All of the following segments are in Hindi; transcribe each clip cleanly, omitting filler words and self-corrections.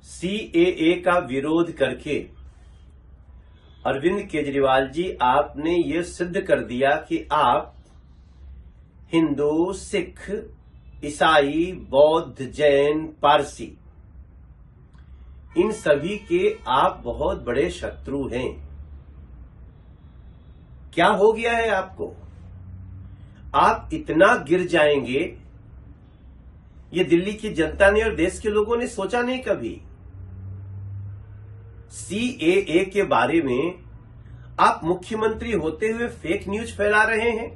सीएए का विरोध करके अरविंद केजरीवाल जी आपने ये सिद्ध कर दिया कि आप हिंदू, सिख, ईसाई, बौद्ध, जैन, पारसी इन सभी के आप बहुत बड़े शत्रु हैं। क्या हो गया है आपको? आप इतना गिर जाएंगे ये दिल्ली की जनता ने और देश के लोगों ने सोचा नहीं कभी। सीएए के बारे में आप मुख्यमंत्री होते हुए फेक न्यूज फैला रहे हैं।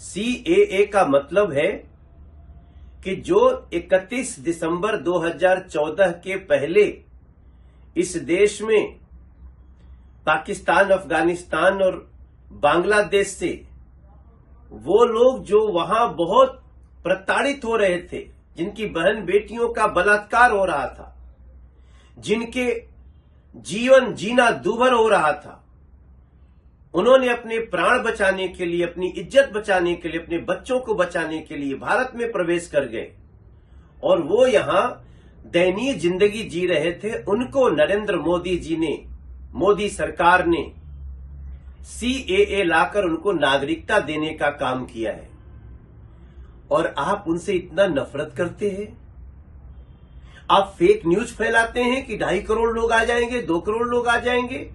सीएए का मतलब है कि जो 31 दिसंबर 2014 के पहले इस देश में पाकिस्तान, अफगानिस्तान और बांग्लादेश से वो लोग जो वहां बहुत प्रताड़ित हो रहे थे, जिनकी बहन बेटियों का बलात्कार हो रहा था, जिनके जीवन जीना दूभर हो रहा था, उन्होंने अपने प्राण बचाने के लिए, अपनी इज्जत बचाने के लिए, अपने बच्चों को बचाने के लिए भारत में प्रवेश कर गए और वो यहां दयनीय जिंदगी जी रहे थे। उनको नरेंद्र मोदी जी ने, मोदी सरकार ने सीएए लाकर उनको नागरिकता देने का काम किया है और आप उनसे इतना नफरत करते हैं। आप फेक न्यूज फैलाते हैं कि 2.5 करोड़ लोग आ जाएंगे, 2 करोड़ लोग आ जाएंगे।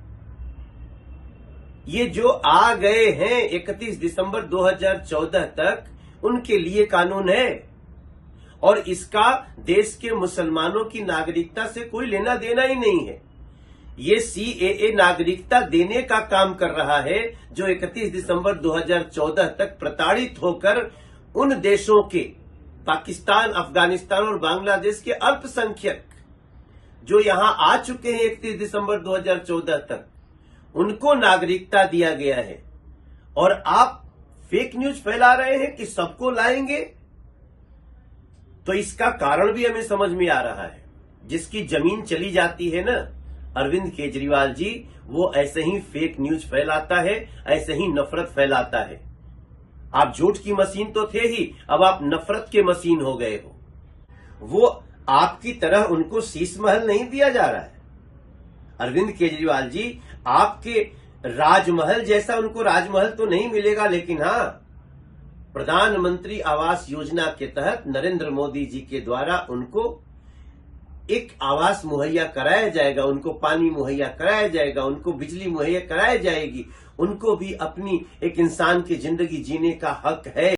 ये जो आ गए हैं 31 दिसंबर 2014 तक, उनके लिए कानून है और इसका देश के मुसलमानों की नागरिकता से कोई लेना देना ही नहीं है। ये सीएए नागरिकता देने का काम कर रहा है जो 31 दिसंबर 2014 तक प्रताड़ित होकर उन देशों के, पाकिस्तान, अफगानिस्तान और बांग्लादेश के अल्पसंख्यक जो यहां आ चुके हैं 31 दिसंबर 2014 तक, उनको नागरिकता दिया गया है। और आप फेक न्यूज फैला रहे हैं कि सबको लाएंगे। तो इसका कारण भी हमें समझ में आ रहा है। जिसकी जमीन चली जाती है ना अरविंद केजरीवाल जी, वो ऐसे ही फेक न्यूज फैलाता है, ऐसे ही नफरत फैलाता है। आप झूठ की मशीन तो थे ही, अब आप नफरत के मशीन हो गए हो। वो आपकी तरह उनको शीश महल नहीं दिया जा रहा है। अरविंद केजरीवाल जी, आपके राजमहल जैसा उनको राजमहल तो नहीं मिलेगा, लेकिन हां, प्रधानमंत्री आवास योजना के तहत नरेंद्र मोदी जी के द्वारा उनको एक आवास मुहैया कराया जाएगा, उनको पानी मुहैया कराया जाएगा, उनको बिजली मुहैया कराई जाएगी। उनको भी अपनी एक इंसान की जिंदगी जीने का हक है।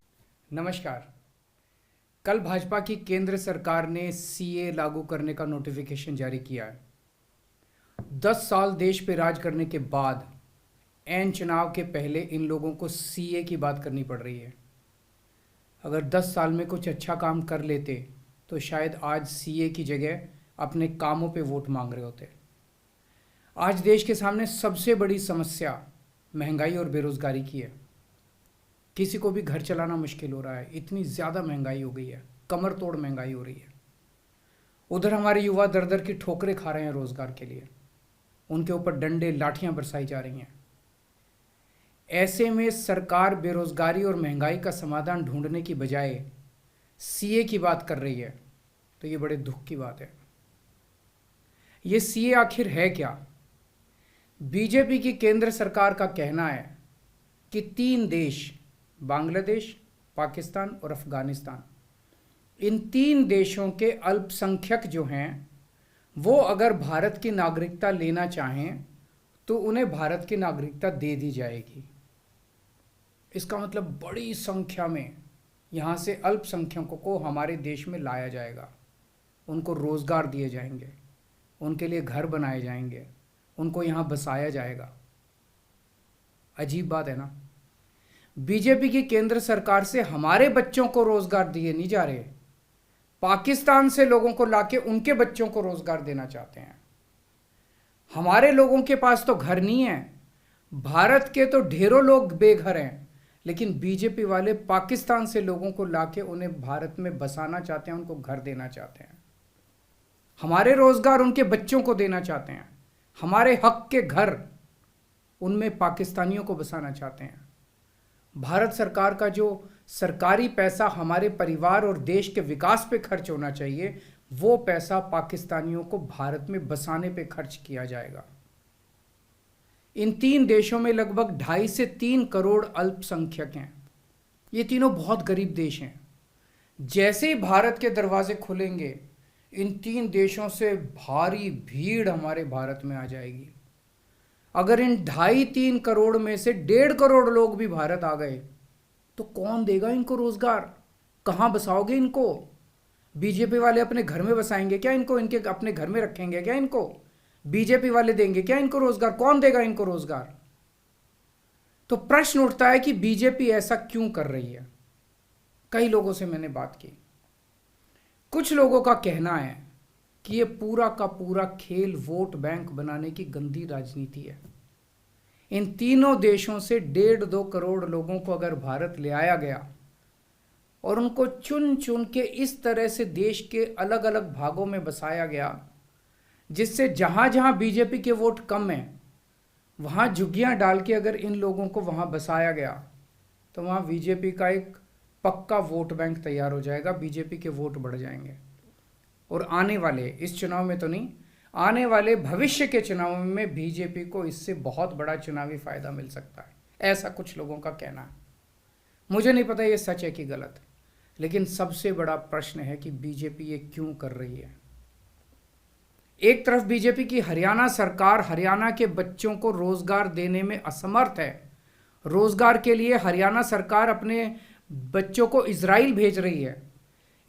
नमस्कार। कल भाजपा की केंद्र सरकार ने सीए लागू करने का नोटिफिकेशन जारी किया है। 10 साल देश पे राज करने के बाद ऐन चुनाव के पहले इन लोगों को सीए की बात करनी पड़ रही है। अगर 10 साल में कुछ अच्छा काम कर लेते तो शायद आज सीए की जगह अपने कामों पे वोट मांग रहे होते। आज देश के सामने सबसे बड़ी समस्या महंगाई और बेरोजगारी की है। किसी को भी घर चलाना मुश्किल हो रहा है, इतनी ज़्यादा महंगाई हो गई है, कमर तोड़ महंगाई हो रही है। उधर हमारे युवा दर दर की ठोकरें खा रहे हैं रोजगार के लिए, उनके ऊपर डंडे लाठियां बरसाई जा रही हैं। ऐसे में सरकार बेरोजगारी और महंगाई का समाधान ढूंढने की बजाय सीए की बात कर रही है, तो ये बड़े दुख की बात है। ये सीए आखिर है क्या? बीजेपी की केंद्र सरकार का कहना है कि 3 देश, बांग्लादेश, पाकिस्तान और अफगानिस्तान, इन 3 देशों के अल्पसंख्यक जो हैं वो अगर भारत की नागरिकता लेना चाहें तो उन्हें भारत की नागरिकता दे दी जाएगी। इसका मतलब बड़ी संख्या में यहाँ से अल्पसंख्यकों को हमारे देश में लाया जाएगा, उनको रोज़गार दिए जाएंगे, उनके लिए घर बनाए जाएंगे, उनको यहाँ बसाया जाएगा। अजीब बात है ना। बीजेपी की केंद्र सरकार से हमारे बच्चों को रोजगार दिए नहीं जा रहे, पाकिस्तान से लोगों को लाके उनके बच्चों को रोजगार देना चाहते हैं। हमारे लोगों के पास तो घर नहीं है, भारत के तो ढेरों लोग बेघर हैं, लेकिन बीजेपी वाले पाकिस्तान से लोगों को लाके उन्हें भारत में बसाना चाहते हैं, उनको घर देना चाहते हैं। हमारे रोजगार उनके बच्चों को देना चाहते हैं, हमारे हक के घर उनमें पाकिस्तानियों को बसाना चाहते हैं। भारत सरकार का जो सरकारी पैसा हमारे परिवार और देश के विकास पे खर्च होना चाहिए, वो पैसा पाकिस्तानियों को भारत में बसाने पे खर्च किया जाएगा। इन 3 देशों में लगभग 2.5 से 3 करोड़ अल्पसंख्यक हैं। ये तीनों बहुत गरीब देश हैं। जैसे ही भारत के दरवाजे खुलेंगे, इन 3 देशों से भारी भीड़ हमारे भारत में आ जाएगी। अगर इन 2.5-3 करोड़ में से 1.5 करोड़ लोग भी भारत आ गए तो कौन देगा इनको रोजगार? कहां बसाओगे इनको? बीजेपी वाले अपने घर में बसाएंगे क्या इनको? इनके अपने घर में रखेंगे क्या इनको? बीजेपी वाले देंगे क्या इनको रोजगार? कौन देगा इनको रोजगार? तो प्रश्न उठता है कि बीजेपी ऐसा क्यों कर रही है। कई लोगों से मैंने बात की। कुछ लोगों का कहना है कि ये पूरा का पूरा खेल वोट बैंक बनाने की गंदी राजनीति है। इन तीनों देशों से 1.5-2 करोड़ लोगों को अगर भारत ले आया गया और उनको चुन चुन के इस तरह से देश के अलग अलग भागों में बसाया गया, जिससे जहां जहां बीजेपी के वोट कम हैं वहां झुग्गियां डाल के अगर इन लोगों को वहां बसाया गया तो वहां बीजेपी का एक पक्का वोट बैंक तैयार हो जाएगा। बीजेपी के वोट बढ़ जाएंगे और आने वाले, इस चुनाव में तो नहीं, आने वाले भविष्य के चुनाव में बीजेपी को इससे बहुत बड़ा चुनावी फायदा मिल सकता है। ऐसा कुछ लोगों का कहना है। मुझे नहीं पता ये सच है कि गलत, लेकिन सबसे बड़ा प्रश्न है कि बीजेपी ये क्यों कर रही है। एक तरफ बीजेपी की हरियाणा सरकार हरियाणा के बच्चों को रोजगार देने में असमर्थ है। रोजगार के लिए हरियाणा सरकार अपने बच्चों को इजराइल भेज रही है।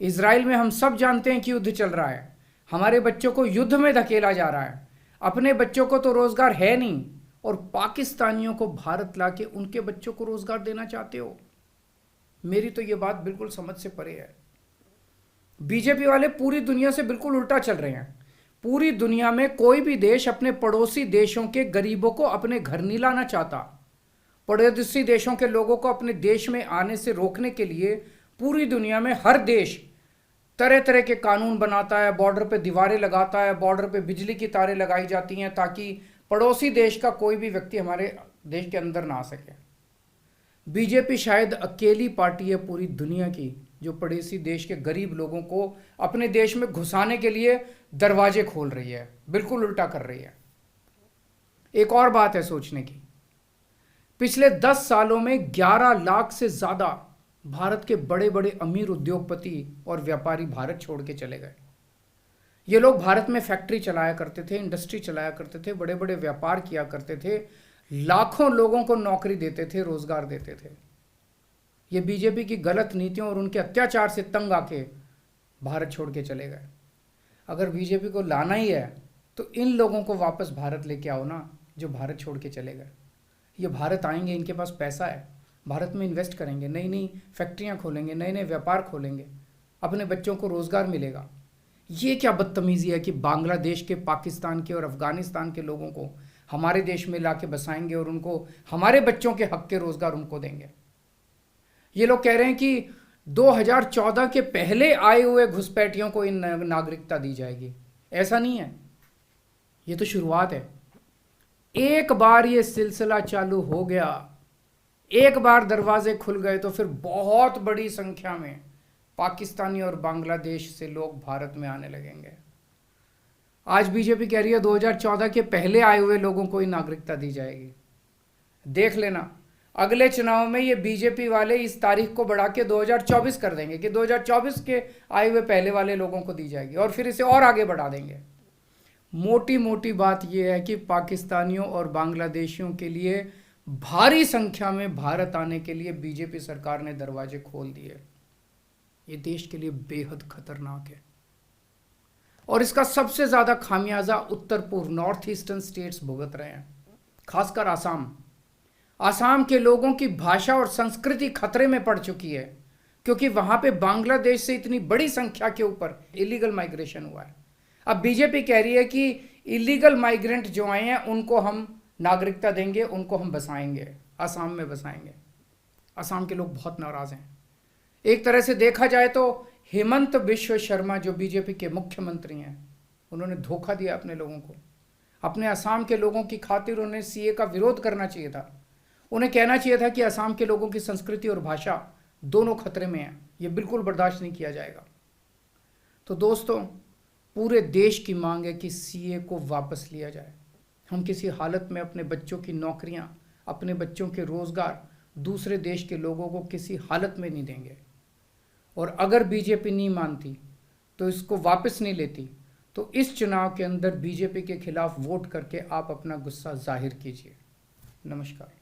इजराइल में हम सब जानते हैं कि युद्ध चल रहा है। हमारे बच्चों को युद्ध में धकेला जा रहा है। अपने बच्चों को तो रोजगार है नहीं और पाकिस्तानियों को भारत लाके उनके बच्चों को रोजगार देना चाहते हो। मेरी तो ये बात बिल्कुल समझ से परे है। बीजेपी वाले पूरी दुनिया से बिल्कुल उल्टा चल रहे हैं। पूरी दुनिया में कोई भी देश अपने पड़ोसी देशों के गरीबों को अपने घर नहीं लाना चाहता। पड़ोसी देशों के लोगों को अपने देश में आने से रोकने के लिए पूरी दुनिया में हर देश तरह तरह के कानून बनाता है, बॉर्डर पे दीवारें लगाता है, बॉर्डर पे बिजली की तारें लगाई जाती हैं ताकि पड़ोसी देश का कोई भी व्यक्ति हमारे देश के अंदर ना आ सके। बीजेपी शायद अकेली पार्टी है पूरी दुनिया की जो पड़ोसी देश के गरीब लोगों को अपने देश में घुसाने के लिए दरवाजे खोल रही है। बिल्कुल उल्टा कर रही है। एक और बात है सोचने की, पिछले 10 सालों में 11 लाख से ज्यादा भारत के बड़े बड़े अमीर उद्योगपति और व्यापारी भारत छोड़ के चले गए। ये लोग भारत में फैक्ट्री चलाया करते थे, इंडस्ट्री चलाया करते थे, बड़े बड़े व्यापार किया करते थे, लाखों लोगों को नौकरी देते थे, रोजगार देते थे। ये बीजेपी की गलत नीतियों और उनके अत्याचार से तंग आके भारत छोड़ के चले गए। अगर बीजेपी को लाना ही है तो इन लोगों को वापस भारत लेके आओ ना, जो भारत छोड़ के चले गए। ये भारत आएंगे, इनके पास पैसा है, भारत में इन्वेस्ट करेंगे, नई नई फैक्ट्रियां खोलेंगे, नए नए व्यापार खोलेंगे, अपने बच्चों को रोजगार मिलेगा। ये क्या बदतमीजी है कि बांग्लादेश के, पाकिस्तान के और अफगानिस्तान के लोगों को हमारे देश में लाके बसाएंगे और उनको हमारे बच्चों के हक के रोजगार उनको देंगे। ये लोग कह रहे हैं कि 2014 के पहले आए हुए घुसपैठियों को इन नागरिकता दी जाएगी। ऐसा नहीं है, ये तो शुरुआत है। एक बार ये सिलसिला चालू हो गया, एक बार दरवाजे खुल गए तो फिर बहुत बड़ी संख्या में पाकिस्तानी और बांग्लादेश से लोग भारत में आने लगेंगे। आज बीजेपी कह रही है 2014 के पहले आए हुए लोगों को ही नागरिकता दी जाएगी। देख लेना, अगले चुनाव में ये बीजेपी वाले इस तारीख को बढ़ा के 2024 कर देंगे कि 2024 के आए हुए पहले वाले लोगों को दी जाएगी और फिर इसे और आगे बढ़ा देंगे। मोटी मोटी बात यह है कि पाकिस्तानियों और बांग्लादेशियों के लिए भारी संख्या में भारत आने के लिए बीजेपी सरकार ने दरवाजे खोल दिए। ये देश के लिए बेहद खतरनाक है और इसका सबसे ज्यादा खामियाजा उत्तर पूर्व, नॉर्थ ईस्टर्न स्टेट्स भुगत रहे हैं, खासकर आसाम। आसाम के लोगों की भाषा और संस्कृति खतरे में पड़ चुकी है क्योंकि वहां पे बांग्लादेश से इतनी बड़ी संख्या के ऊपर इलीगल माइग्रेशन हुआ है। अब बीजेपी कह रही है कि इलीगल माइग्रेंट जो आए हैं उनको हम नागरिकता देंगे, उनको हम बसाएंगे, आसाम में बसाएंगे। आसाम के लोग बहुत नाराज हैं। एक तरह से देखा जाए तो हेमंत बिश्व शर्मा जो बीजेपी के मुख्यमंत्री हैं, उन्होंने धोखा दिया अपने लोगों को। अपने आसाम के लोगों की खातिर उन्हें सीए का विरोध करना चाहिए था। उन्हें कहना चाहिए था कि असम के लोगों की संस्कृति और भाषा दोनों खतरे में है, ये बिल्कुल बर्दाश्त नहीं किया जाएगा। तो दोस्तों, पूरे देश की मांग है कि सीए को वापस लिया जाए। हम किसी हालत में अपने बच्चों की नौकरियां, अपने बच्चों के रोजगार दूसरे देश के लोगों को किसी हालत में नहीं देंगे। और अगर बीजेपी नहीं मानती तो इसको वापस नहीं लेती, तो इस चुनाव के अंदर बीजेपी के खिलाफ वोट करके आप अपना गुस्सा जाहिर कीजिए। नमस्कार।